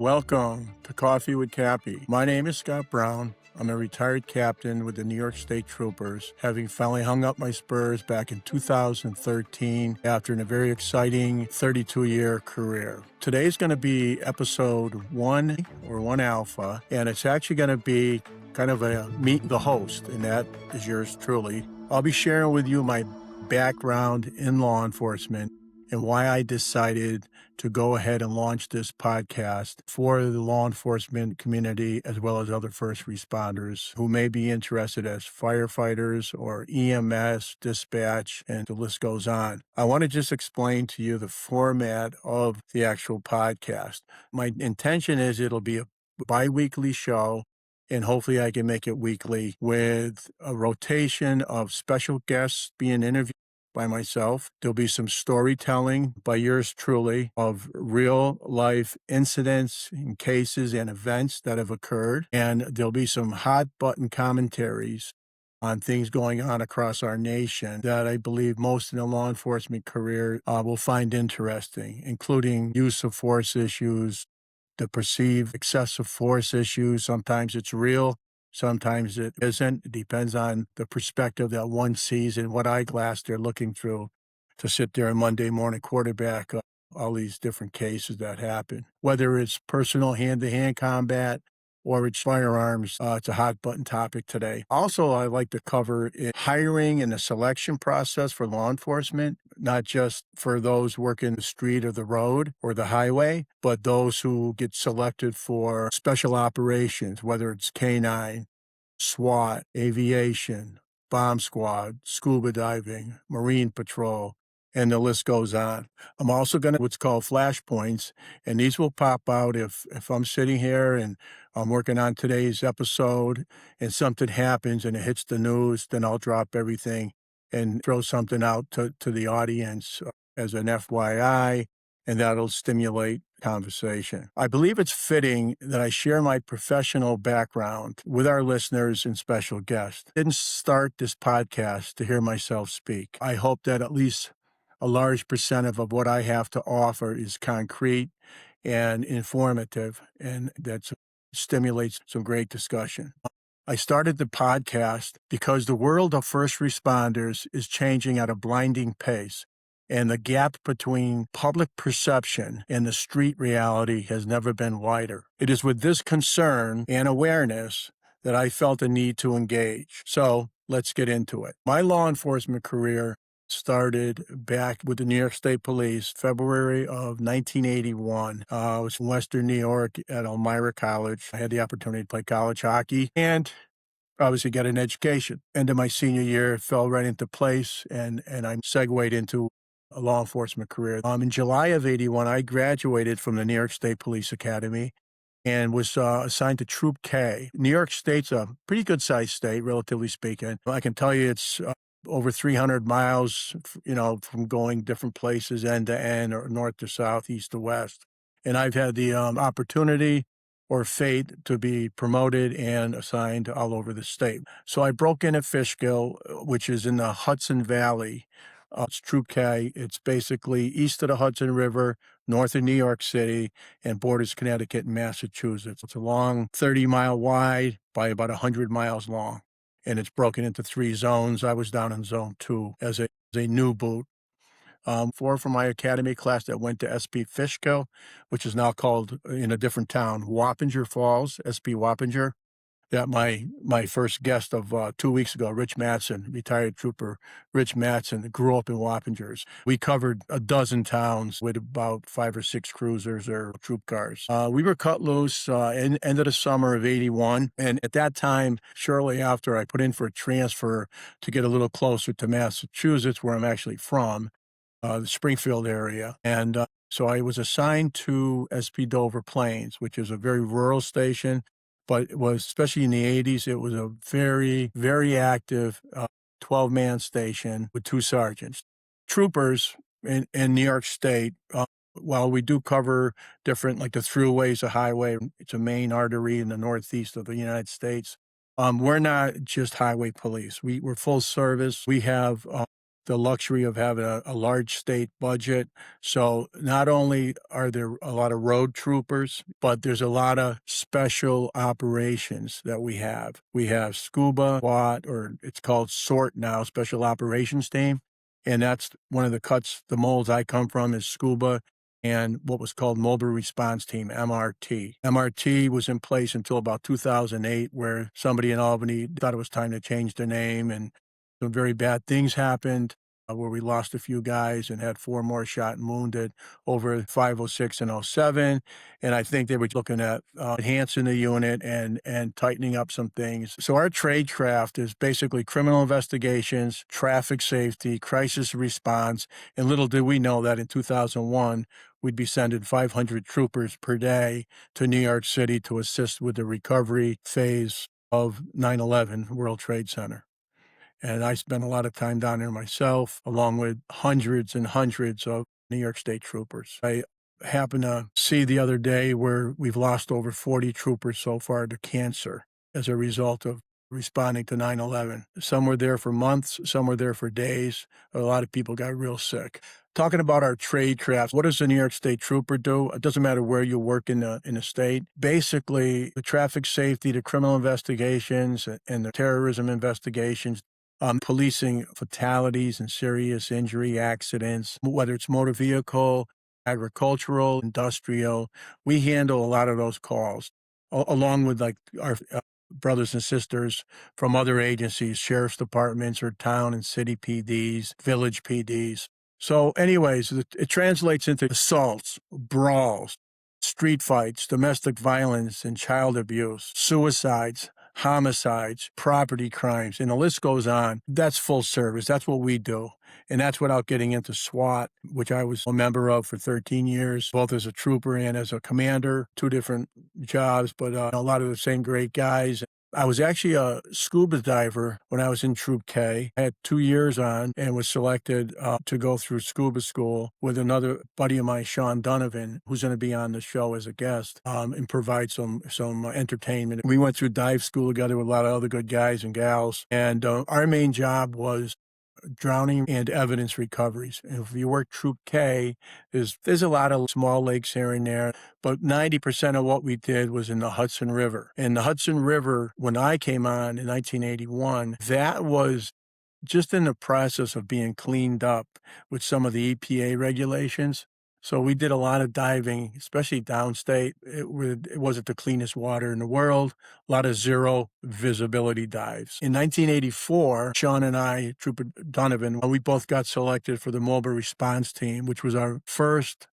Welcome to Coffee with Cappie. My name is Scott Brown. I'm a retired captain with the New York State Troopers, having finally hung up my spurs back in 2013 after a very exciting 32-year career. Today's going to be episode 1 or 1 Alpha, and it's actually going to be kind of a meet the host, and that is yours truly. I'll be sharing with you my background in law enforcement and why I decided to go ahead and launch this podcast for the law enforcement community as well as other first responders who may be interested as firefighters or EMS, dispatch, and the list goes on. I want to just explain to you the format of the actual podcast. My intention is it'll be a bi-weekly show, and hopefully I can make it weekly with a rotation of special guests being interviewed by myself. There'll be some storytelling by yours truly of real life incidents and cases and events that have occurred. And there'll be some hot button commentaries on things going on across our nation that I believe most in the law enforcement career will find interesting, including use of force issues, the perceived excessive force issues. Sometimes it's real, sometimes it isn't. It depends on the perspective that one sees and what eyeglass they're looking through to sit there on Monday morning quarterback all these different cases that happen. Whether it's personal hand-to-hand combat or it's firearms, it's a hot button topic today. Also, I like to cover hiring and the selection process for law enforcement, not just for those working the street or the road or the highway, but those who get selected for special operations, whether it's K-9, SWAT, aviation, bomb squad, scuba diving, marine patrol, and the list goes on. I'm also going to what's called flashpoints, and these will pop out if I'm sitting here and I'm working on today's episode and something happens and it hits the news, then I'll drop everything and throw something out to the audience as an FYI, and that'll stimulate conversation. I believe it's fitting that I share my professional background with our listeners and special guests. I didn't start this podcast to hear myself speak. I hope that at least a large percent of what I have to offer is concrete and informative, and that stimulates some great discussion. I started the podcast because the world of first responders is changing at a blinding pace, and the gap between public perception and the street reality has never been wider. It is with this concern and awareness that I felt a need to engage. So let's get into it. My law enforcement career started back with the New York State Police, February of 1981. I was in Western New York at Elmira College. I had the opportunity to play college hockey and obviously get an education. End of my senior year, it fell right into place, and I segued into a law enforcement career. In July of 81, I graduated from the New York State Police Academy and was assigned to Troop K. New York State's a pretty good-sized state, relatively speaking. I can tell you it's over 300 miles, from going different places end to end or north to south, east to west. And I've had the opportunity or fate to be promoted and assigned all over the state. So I broke in at Fishkill, which is in the Hudson Valley. It's Troop K. It's basically east of the Hudson River, north of New York City, and borders Connecticut and Massachusetts. It's a long 30-mile wide by about 100 miles long, and it's broken into 3 zones. I was down in zone 2 as a new boot. 4 from my academy class that went to SP Fishkill, which is now called, in a different town, Wappinger Falls, SP Wappinger. That my first guest of 2 weeks ago, Rich Mattson, retired trooper Rich Mattson, grew up in Wappingers. We covered a dozen towns with about 5 or 6 cruisers or troop cars. We were cut loose in end of the summer of 81. And at that time, shortly after, I put in for a transfer to get a little closer to Massachusetts, where I'm actually from, the Springfield area. And so I was assigned to SP Dover Plains, which is a very rural station. But it was, especially in the 80s, it was a very, very active 12-man station with 2 sergeants. Troopers in New York State, while we do cover different, like the throughways, a highway, it's a main artery in the northeast of the United States. We're not just highway police. We're full service. We have the luxury of having a large state budget. So not only are there a lot of road troopers, but there's a lot of special operations that we have. We have scuba, SWAT, or it's called SORT now, Special Operations Team. And that's one of the molds I come from is scuba and what was called Mobile Response Team, MRT. MRT was in place until about 2008, where somebody in Albany thought it was time to change the name, and some very bad things happened where we lost a few guys and had 4 more shot and wounded over 506 and '07. And I think they were looking at enhancing the unit and tightening up some things. So our trade craft is basically criminal investigations, traffic safety, crisis response. And little did we know that in 2001, we'd be sending 500 troopers per day to New York City to assist with the recovery phase of 9/11 World Trade Center. And I spent a lot of time down there myself, along with hundreds and hundreds of New York State troopers. I happened to see the other day where we've lost over 40 troopers so far to cancer as a result of responding to 9/11. Some were there for months, some were there for days. A lot of people got real sick. Talking about our trade crafts, what does the New York State Trooper do? It doesn't matter where you work in the state. Basically, the traffic safety, the criminal investigations, and the terrorism investigations, policing fatalities and serious injury accidents, whether it's motor vehicle, agricultural, industrial. We handle a lot of those calls, along with like our brothers and sisters from other agencies, sheriff's departments or town and city PDs, village PDs. So anyways, it translates into assaults, brawls, street fights, domestic violence and child abuse, suicides, homicides, property crimes, and the list goes on. That's full service. That's what we do. And that's without getting into SWAT, which I was a member of for 13 years, both as a trooper and as a commander, 2 different jobs, but a lot of the same great guys. I was actually a scuba diver when I was in Troop K. I had 2 years on and was selected to go through scuba school with another buddy of mine, Sean Donovan, who's going to be on the show as a guest and provide some entertainment. We went through dive school together with a lot of other good guys and gals. And our main job was drowning and evidence recoveries. And if you work Troop K, there's a lot of small lakes here and there, but 90% of what we did was in the Hudson River. And the Hudson River, when I came on in 1981, that was just in the process of being cleaned up with some of the EPA regulations. So we did a lot of diving, especially downstate. It wasn't the cleanest water in the world, a lot of zero visibility dives. In 1984, Sean and I, Trooper Donovan, we both got selected for the Mobile Response Team, which was our first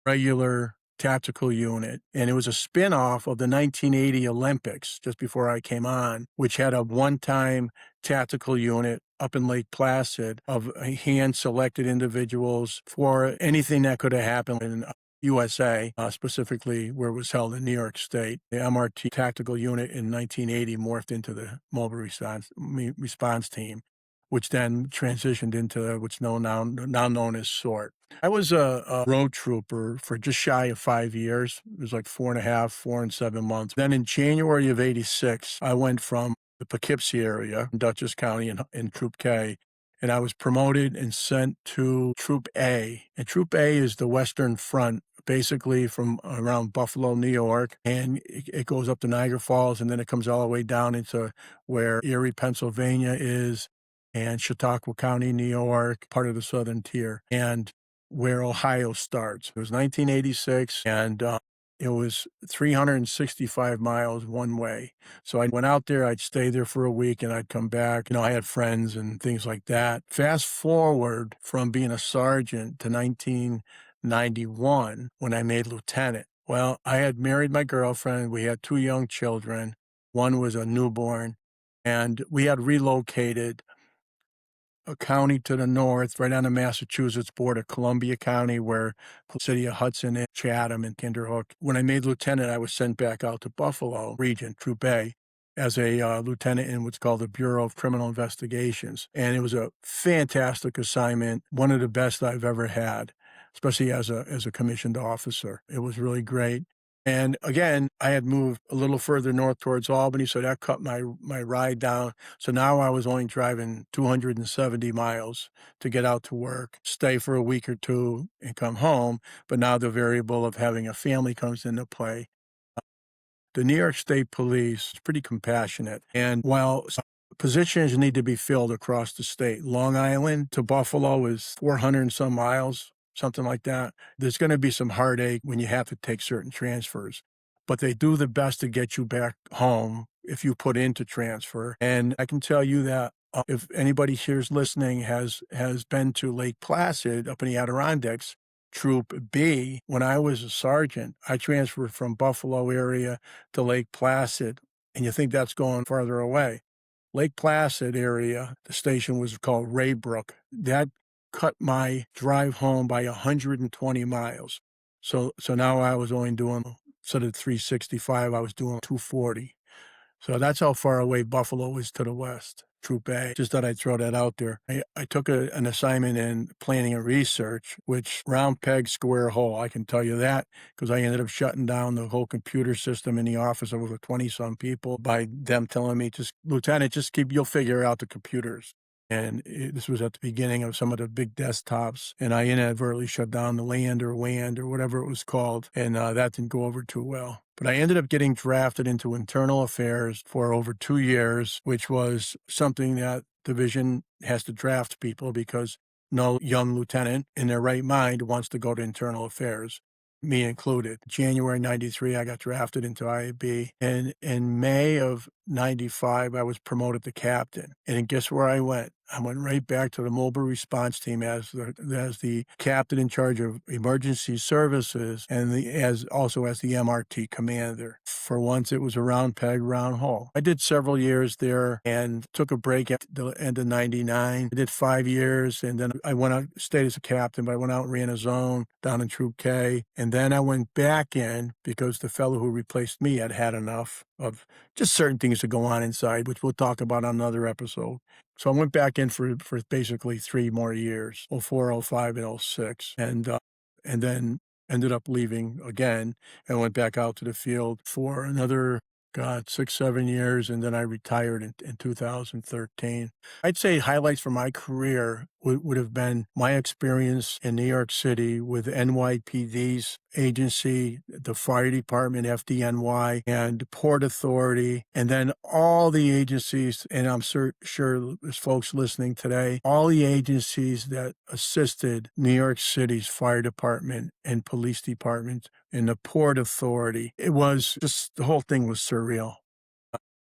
regular tactical unit. And it was a spinoff of the 1980 Olympics, just before I came on, which had a one-time tactical unit up in Lake Placid of hand-selected individuals for anything that could have happened in USA, specifically where it was held in New York State. The MRT tactical unit in 1980 morphed into the Mobile Response Team, which then transitioned into what's now known as SORT. I was a road trooper for just shy of 5 years. It was like 4 and 7 months. Then in January of '86, I went from the Poughkeepsie area, Dutchess County in Troop K, and I was promoted and sent to Troop A. And Troop A is the Western Front, basically from around Buffalo, New York, and it goes up to Niagara Falls, and then it comes all the way down into where Erie, Pennsylvania is, and Chautauqua County, New York, part of the Southern Tier, and where Ohio starts. It was 1986, and it was 365 miles one way. So I went out there, I'd stay there for a week, and I'd come back. I had friends and things like that. Fast forward from being a sergeant to 1991 when I made lieutenant. Well, I had married my girlfriend. We had 2 young children. One was a newborn, and we had relocated a county to the north, right on the Massachusetts border, Columbia County, where the city of Hudson is, Chatham and Kinderhook. When I made lieutenant, I was sent back out to Buffalo region, Troop A, as a lieutenant in what's called the Bureau of Criminal Investigations. And it was a fantastic assignment, one of the best I've ever had, especially as a commissioned officer. It was really great. And again, I had moved a little further north towards Albany, so that cut my ride down. So now I was only driving 270 miles to get out to work, stay for a week or two, and come home. But now the variable of having a family comes into play. The New York State Police is pretty compassionate, and while some positions need to be filled across the state, Long Island to Buffalo is 400 and some miles, something like that. There's going to be some heartache when you have to take certain transfers, but they do the best to get you back home if you put into transfer. And I can tell you that if anybody here's listening has been to Lake Placid up in the Adirondacks, Troop B, when I was a sergeant, I transferred from Buffalo area to Lake Placid, and you think that's going farther away. Lake Placid area, the station was called Raybrook. That cut my drive home by 120 miles. So now I was only doing, instead of 365, I was doing 240. So that's how far away Buffalo is to the west. Troop A. Just thought I'd throw that out there. I took an assignment in planning and research, which round peg, square hole. I can tell you that because I ended up shutting down the whole computer system in the office of over 20-some people by them telling me, just, Lieutenant, you'll figure out the computers. And this was at the beginning of some of the big desktops, and I inadvertently shut down the LAND or WAND or whatever it was called, and that didn't go over too well. But I ended up getting drafted into internal affairs for over 2 years, which was something that division has to draft people because no young lieutenant in their right mind wants to go to internal affairs, me included. January 93, I got drafted into IAB, and in May of 95, I was promoted to captain. And guess where I went? I went right back to the mobile response team as the captain in charge of emergency services and also as the MRT commander. For once, it was a round peg, round hole. I did several years there and took a break at the end of 99. I did 5 years, and then I went out, stayed as a captain, but I went out and ran a zone down in Troop K. And then I went back in because the fellow who replaced me had had enough of just certain things that go on inside, which we'll talk about on another episode. So I went back in for basically 3 more years, 04, 05, and 06, and then ended up leaving again and went back out to the field for another, 6, 7 years, and then I retired in 2013. I'd say highlights from my career would have been my experience in New York City with NYPD's agency, the fire department, FDNY, and Port Authority, and then all the agencies, and I'm sure there's folks listening today, all the agencies that assisted New York City's fire department and police department and the Port Authority. It was just, the whole thing was surreal.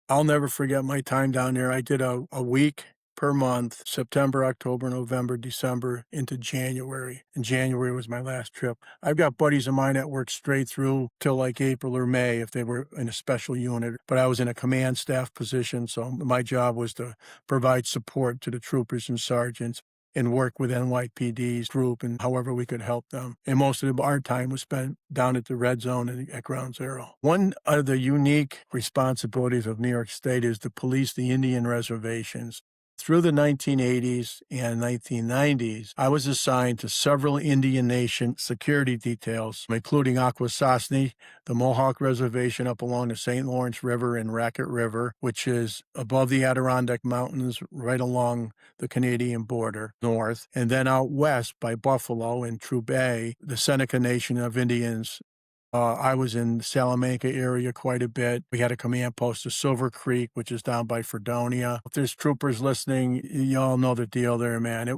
I'll never forget my time down there. I did a week per month, September, October, November, December, into January. And January was my last trip. I've got buddies of mine that worked straight through till like April or May if they were in a special unit. But I was in a command staff position, so my job was to provide support to the troopers and sergeants and work with NYPD's group and however we could help them. And most of our time was spent down at the Red Zone and at Ground Zero. One of the unique responsibilities of New York State is to police the Indian reservations. Through the 1980s and 1990s, I was assigned to several Indian Nation security details, including Akwesasne, the Mohawk Reservation up along the St. Lawrence River and Racket River, which is above the Adirondack Mountains, right along the Canadian border, north, and then out west by Buffalo and Troop A, the Seneca Nation of Indians. I was in the Salamanca area quite a bit. We had a command post at Silver Creek, which is down by Fredonia. If there's troopers listening, y'all know the deal there, man.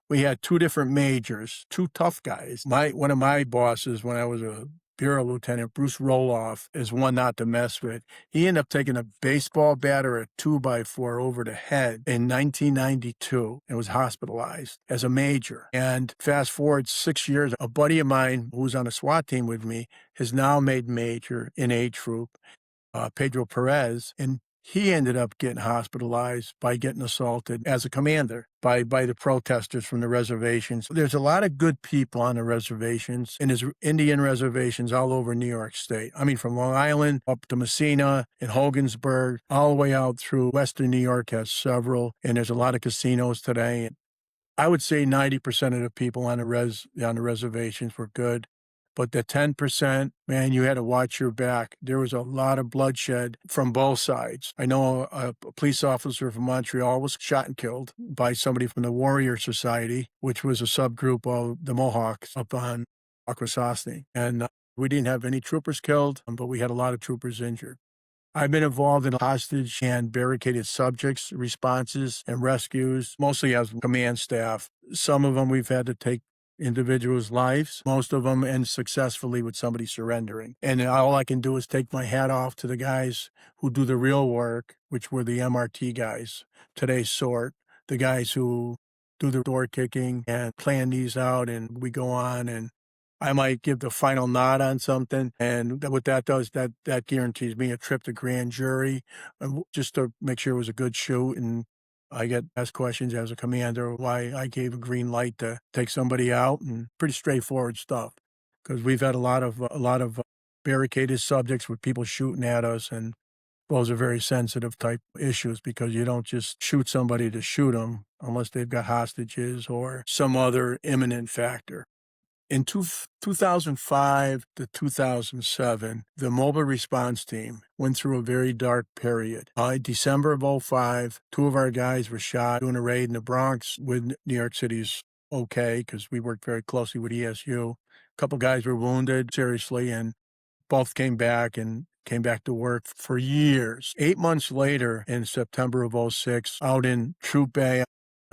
We had 2 different majors, 2 tough guys. One of my bosses, when I was a bureau lieutenant, Bruce Roloff, is one not to mess with. He ended up taking a baseball bat or a 2x4 over the head in 1992 and was hospitalized as a major. And fast forward 6 years, a buddy of mine who was on a SWAT team with me has now made major in A Troop, Pedro Perez, and he ended up getting hospitalized by getting assaulted as a commander by the protesters from the reservations. There's a lot of good people on the reservations, and there's Indian reservations all over New York State. I mean, from Long Island up to Messina and Hogansburg, all the way out through Western New York has several, and there's a lot of casinos today. I would say 90% of the people on the reservations were good. But the 10%, man, you had to watch your back. There was a lot of bloodshed from both sides. I know a police officer from Montreal was shot and killed by somebody from the Warrior Society, which was a subgroup of the Mohawks up on Akwesasne. And we didn't have any troopers killed, but we had a lot of troopers injured. I've been involved in hostage and barricaded subjects responses and rescues, mostly as command staff. Some of them we've had to take individuals' lives, most of them end successfully with somebody surrendering. And all I can do is take my hat off to the guys who do the real work, which were the MRT guys, today's sort, the guys who do the door kicking and plan these out, and we go on, and I might give the final nod on something, and what that does, that guarantees me a trip to grand jury, just to make sure it was a good shoot. And I get asked questions as a commander why I gave a green light to take somebody out, and pretty straightforward stuff. Because we've had a lot of barricaded subjects with people shooting at us, and those are very sensitive type issues because you don't just shoot somebody to shoot them unless they've got hostages or some other imminent factor. In 2005 to 2007, the mobile response team went through a very dark period. December of '05, two of our guys were shot doing a raid in the Bronx with New York City's okay, because we worked very closely with ESU. A couple guys were wounded seriously, and both came back to work for years. 8 months later, in September of '06, out in Troop Bay,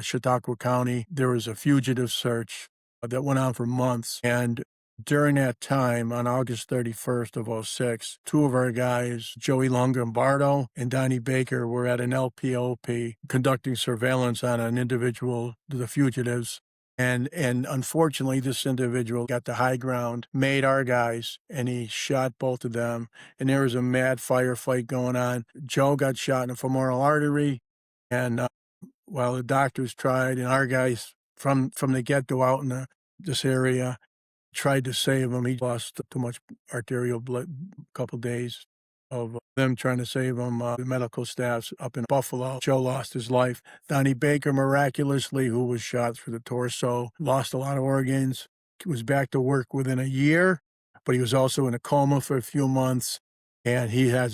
Chautauqua County, there was a fugitive search that went on for months. And during that time, on August 31st of '06, two of our guys, Joey Longambardo and Donnie Baker, were at an LPOP conducting surveillance on an individual, the fugitives. And unfortunately, this individual got the high ground, made our guys, and he shot both of them. And there was a mad firefight going on. Joe got shot in the femoral artery, and while the doctors tried, and our guys from the get-go out in this area tried to save him. He lost too much arterial blood, a couple days of them trying to save him. The medical staffs up in Buffalo, Joe lost his life. Donnie Baker, miraculously, who was shot through the torso, lost a lot of organs, was back to work within a year, but he was also in a coma for a few months, and he has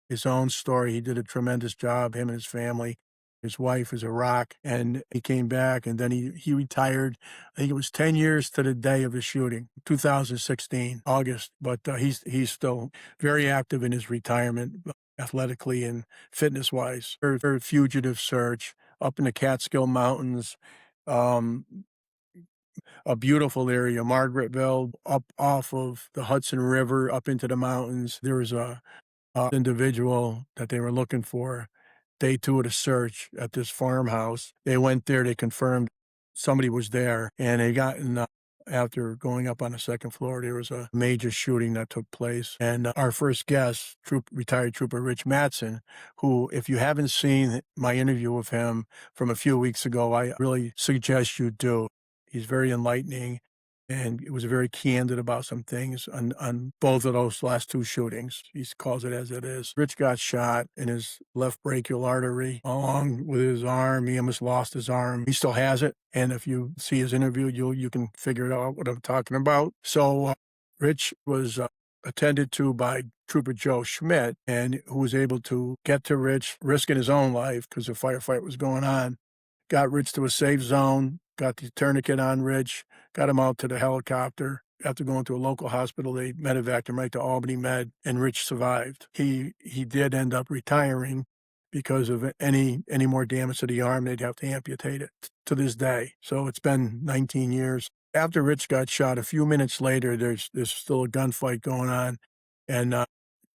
his own story. He did a tremendous job, him and his family. His wife is a rock, and he came back, and then he retired. I think it was 10 years to the day of the shooting, 2016, August. But he's still very active in his retirement, athletically and fitness-wise. Her fugitive search up in the Catskill Mountains, a beautiful area, Margaretville, up off of the Hudson River, up into the mountains. There was a individual that they were looking for. Day two of the search at this farmhouse. They went there, they confirmed somebody was there, and they got in, after going up on the second floor, there was a major shooting that took place. And our first guest, retired Trooper Rich Mattson, who, if you haven't seen my interview with him from a few weeks ago, I really suggest you do. He's very enlightening, and it was very candid about some things on both of those last two shootings. He calls it as it is. Rich got shot in his left brachial artery along with his arm. He almost lost his arm. He still has it, and if you see his interview, you can figure it out what I'm talking about. So Rich was attended to by Trooper Joe Schmidt, and who was able to get to Rich, risking his own life because the firefight was going on. Got Rich to a safe zone, got the tourniquet on Rich, got him out to the helicopter. After going to a local hospital, they medevaced him right to Albany Med, and Rich survived. He did end up retiring because of any more damage to the arm. They'd have to amputate it to this day. So it's been 19 years. After Rich got shot, a few minutes later, there's still a gunfight going on, and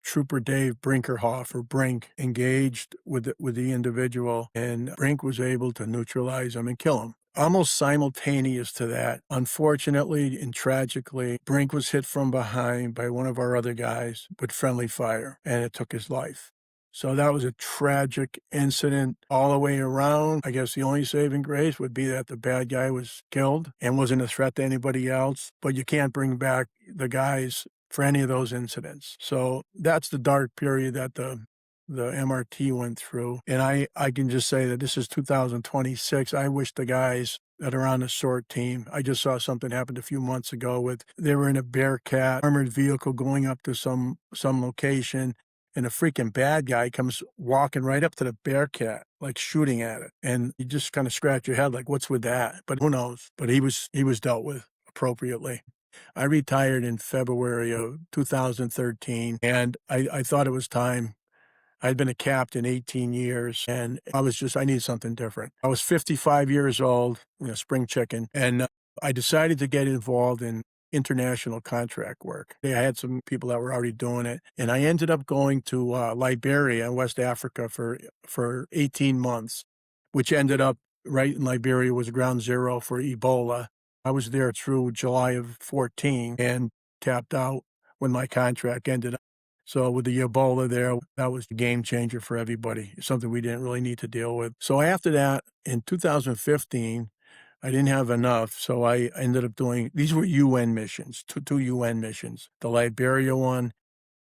Trooper Dave Brinkerhoff, or Brink, engaged with the individual, and Brink was able to neutralize him and kill him. Almost simultaneous to that, unfortunately and tragically, Brink was hit from behind by one of our other guys with friendly fire, and it took his life. So that was a tragic incident all the way around. I guess the only saving grace would be that the bad guy was killed and wasn't a threat to anybody else, but you can't bring back the guys for any of those incidents. So that's the dark period that the the MRT went through. And I can just say that this is 2026. I wish the guys that are on the SWAT team. I just saw something happen a few months ago with they were in a Bearcat armored vehicle going up to some location, and a freaking bad guy comes walking right up to the Bearcat, like shooting at it. And you just kind of scratch your head, like, what's with that? But who knows? But he was dealt with appropriately. I retired in February of 2013, and I thought it was time. I'd been a captain 18 years, and I needed something different. I was 55 years old, spring chicken, and I decided to get involved in international contract work. I had some people that were already doing it, and I ended up going to Liberia and West Africa for 18 months, which ended up right in Liberia was ground zero for Ebola. I was there through July of 14 and tapped out when my contract ended. So with the Ebola there, that was a game changer for everybody, something we didn't really need to deal with. So after that, in 2015, I didn't have enough, so I ended up doing, these were UN missions, two UN missions, the Liberia one.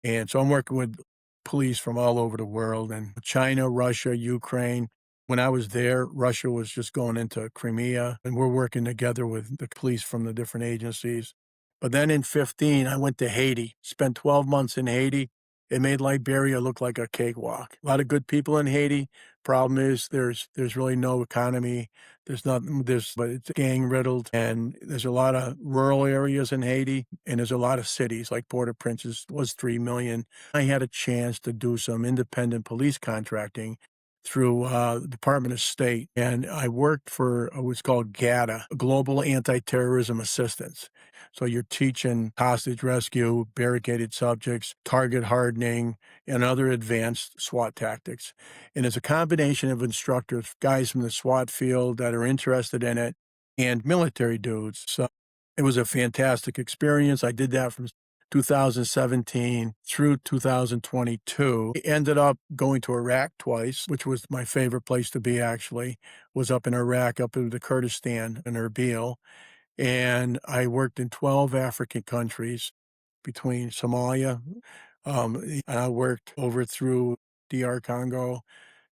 And so I'm working with police from all over the world and China, Russia, Ukraine. When I was there, Russia was just going into Crimea, and we're working together with the police from the different agencies. But then in 15, I went to Haiti, spent 12 months in Haiti. It made Liberia look like a cakewalk. A lot of good people in Haiti. Problem is there's really no economy. But it's gang riddled, and there's a lot of rural areas in Haiti, and there's a lot of cities like Port-au-Prince was 3 million. I had a chance to do some independent police contracting through the Department of State, and I worked for what's called GATA, Global Anti-Terrorism Assistance. So you're teaching hostage rescue, barricaded subjects, target hardening, and other advanced SWAT tactics. And it's a combination of instructors, guys from the SWAT field that are interested in it, and military dudes. So it was a fantastic experience. I did that from 2017 through 2022. I ended up going to Iraq twice, which was my favorite place to be, actually, was up in Iraq, up in the Kurdistan in Erbil. And I worked in 12 African countries between Somalia. And I worked over through DR Congo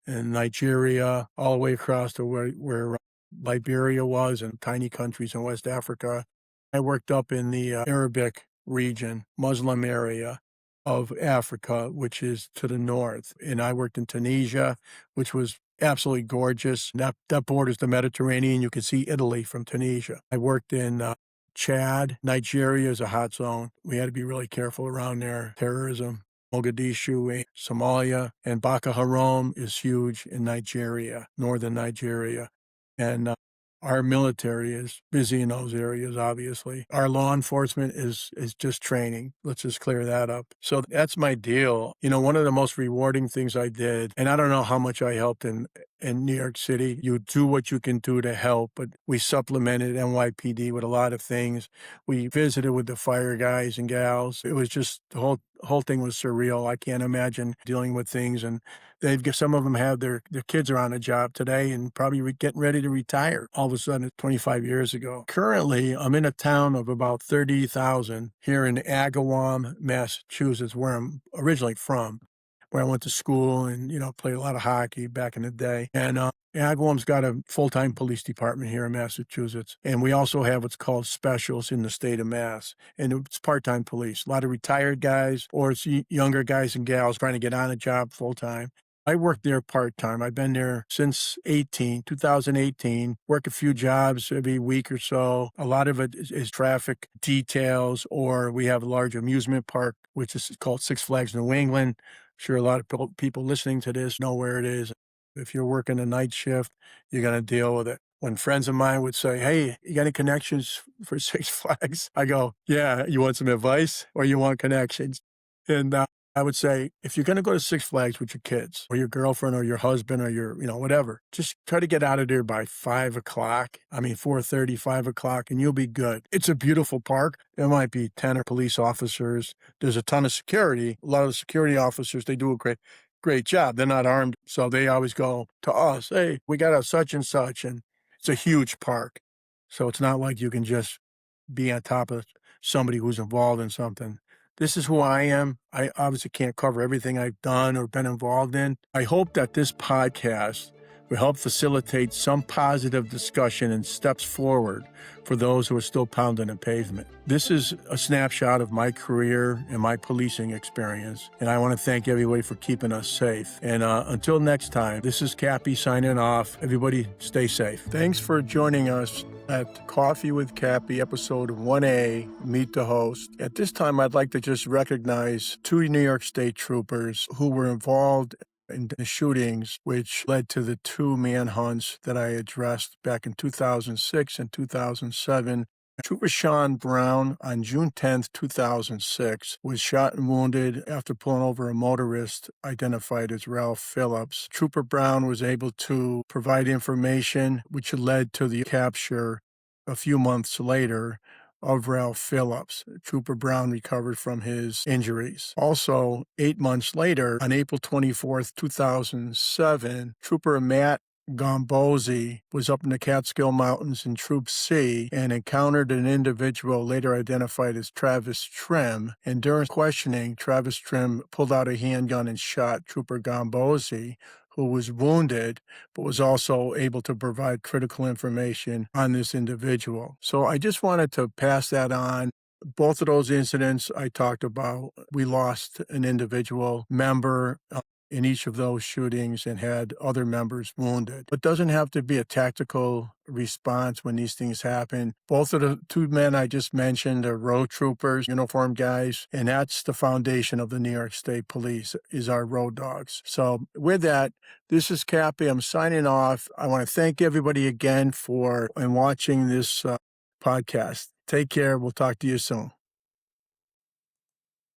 and Nigeria, all the way across to where Liberia was, and tiny countries in West Africa. I worked up in the Arabic region, Muslim area of Africa, which is to the north. And I worked in Tunisia, which was absolutely gorgeous. That borders the Mediterranean. You can see Italy from Tunisia. I worked in Chad. Nigeria is a hot zone. We had to be really careful around there. Terrorism. Mogodishu, Somalia, and Boko Haram is huge in Nigeria, northern Nigeria. And our military is busy in those areas, obviously. Our law enforcement is just training. Let's just clear that up. So that's my deal. One of the most rewarding things I did, and I don't know how much I helped in New York City. You do what you can do to help, but we supplemented NYPD with a lot of things. We visited with the fire guys and gals. It was just the whole thing was surreal. I can't imagine dealing with things, and some of them have their kids are on a job today and probably getting ready to retire all of a sudden 25 years ago. Currently, I'm in a town of about 30,000 here in Agawam, Massachusetts, where I'm originally from, where I went to school and, played a lot of hockey back in the day. And Agawam's got a full-time police department here in Massachusetts. And we also have what's called specials in the state of Mass. And it's part-time police. A lot of retired guys, or it's younger guys and gals trying to get on a job full-time. I work there part-time. I've been there since 2018, work a few jobs every week or so. A lot of it is traffic details, or we have a large amusement park, which is called Six Flags New England. I'm sure a lot of people listening to this know where it is. If you're working a night shift, you're going to deal with it. When friends of mine would say, "Hey, you got any connections for Six Flags?" I go, "Yeah, you want some advice or you want connections?" And I would say, if you're going to go to Six Flags with your kids or your girlfriend or your husband or your, whatever, just try to get out of there by 5 o'clock. 4:30, 5 o'clock, and you'll be good. It's a beautiful park. There might be 10 or police officers. There's a ton of security. A lot of security officers, they do a great job. They're not armed. So they always go to us, "Hey, we got a such and such." And it's a huge park. So it's not like you can just be on top of somebody who's involved in something. This is who I am. I obviously can't cover everything I've done or been involved in. I hope that this podcast will help facilitate some positive discussion and steps forward for those who are still pounding the pavement. This is a snapshot of my career and my policing experience, and I want to thank everybody for keeping us safe. And until next time, this is Cappie signing off. Everybody stay safe. Thanks for joining us at Coffee with Cappie, episode 1A, Meet the Host. At this time, I'd like to just recognize two New York State troopers who were involved in the shootings, which led to the two manhunts that I addressed back in 2006 and 2007. Trooper Sean Brown, on June 10th, 2006, was shot and wounded after pulling over a motorist identified as Ralph Phillips. Trooper Brown was able to provide information which led to the capture a few months later of Ralph Phillips. Trooper Brown recovered from his injuries. Also, 8 months later, on April 24th, 2007, Trooper Matt Gombozi was up in the Catskill Mountains in Troop C and encountered an individual later identified as Travis Trim. And during questioning, Travis Trim pulled out a handgun and shot Trooper Gombozi, who was wounded, but was also able to provide critical information on this individual. So I just wanted to pass that on. Both of those incidents I talked about, we lost an individual member in each of those shootings and had other members wounded. It doesn't have to be a tactical response when these things happen. Both of the two men I just mentioned are road troopers, uniformed guys, and that's the foundation of the New York State Police, is our road dogs. So with that, this is Cappie. I'm signing off. I want to thank everybody again for watching this podcast. Take care. We'll talk to you soon.